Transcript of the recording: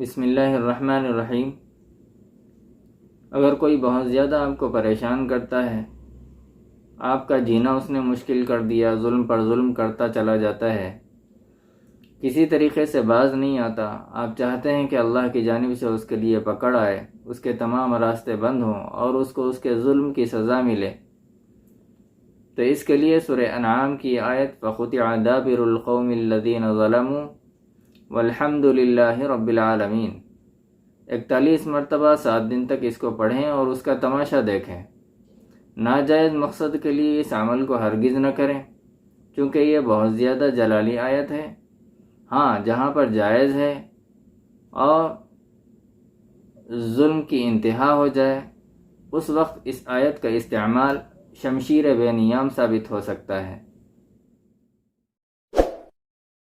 बिस्मिल्लाहिर्रहमानिर्रहीम। अगर कोई बहुत ज़्यादा आपको परेशान करता है, आपका जीना उसने मुश्किल कर दिया, जुल्म पर जुल्म करता चला जाता है, किसी तरीक़े से बाज नहीं आता, आप चाहते हैं कि अल्लाह की जानिब से उसके लिए पकड़ आए, उसके तमाम रास्ते बंद हों और उसको उसके जुल्म की सज़ा मिले, तो इसके लिए सूरह अनआम की आयत फ़क़ुतिअ दाबिरुल क़ौमिल्लज़ीना ज़लमू वल्हम्दुलिल्लाहि रब्बिल आलमीन 41 मरतबा 7 दिन तक इसको पढ़ें और उसका तमाशा देखें। नाजायज़ मकसद के लिए इस अमल को हरगिज़ न करें, चूँकि ये बहुत ज़्यादा जलाली आयत है। हाँ, जहाँ पर जायज़ है और जुल्म की इंतहा हो जाए, उस वक्त इस आयत का इस्तेमाल शमशीर बेनियाम साबित हो सकता है।